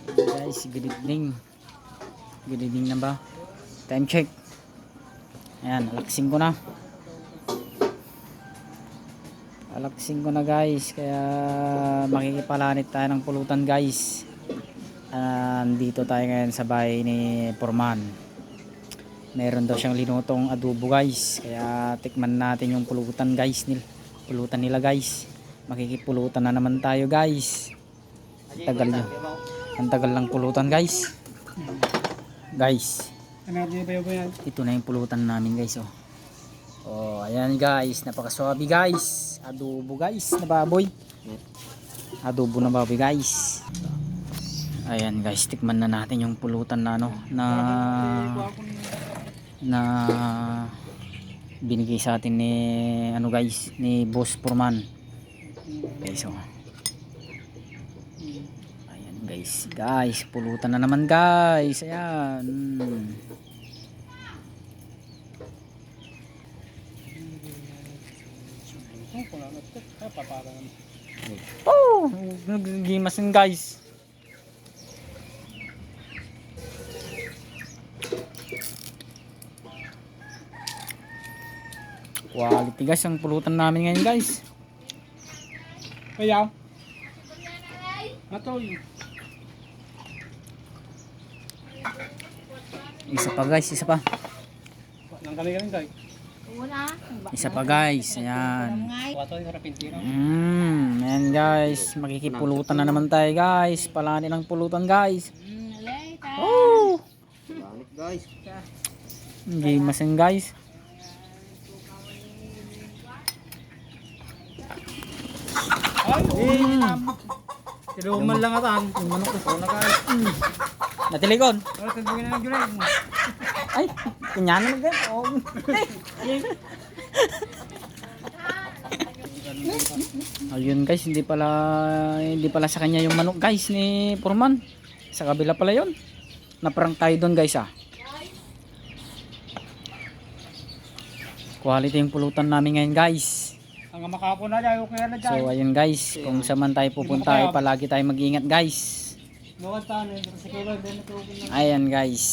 Guys, good evening. Good evening na ba? Time check. Ayan, alaksing ko na. Alaksing ko na guys. Kaya makikipalanit tayo ng pulutan guys. Dito tayo ngayon sa bahay ni Foreman. Meron daw siyang linutong adobo guys. Kaya tikman natin yung pulutan guys. Pulutan nila guys. Makikipulutan na naman tayo guys. Tagal nyo. Ang tagal ng pulutan guys. Guys, ito na yung pulutan namin guys. Oh, ayan guys, napakaswabe guys. Adobo guys na baboy. Adobo na baboy guys. Ayan guys, tikman na natin yung pulutan na na binigay sa atin ni guys, ni Boss Foreman. Okay, so guys, pulutan na naman guys. Ayan. Oh, nagigimasin guys. Quality guys ang pulutan namin ngayon guys. Kaya matoy. Isa pa guys, isa pa. Isa pa guys, ayan. Ayan guys, makikipulutan na naman tayo guys. Palanin ng pulutan guys. Oh! Guys. Gimasin guys. Tiruman lang atan. Manok ko na guys. Natilikon. Wala tagbukin na ng July. Ay, kunyana na guys. Oh. Ayun guys, hindi pala sa kanya yung manok guys ni Foreman. Sa kabila pala yon. Naprank tayo doon guys ah. Quality yung pulutan namin ngayon guys. Hanggang makapon na dyan, okay na dyan. So ayun guys, kung saan man tayo pupunta ay palagi tayo mag-ingat guys. Ayan guys.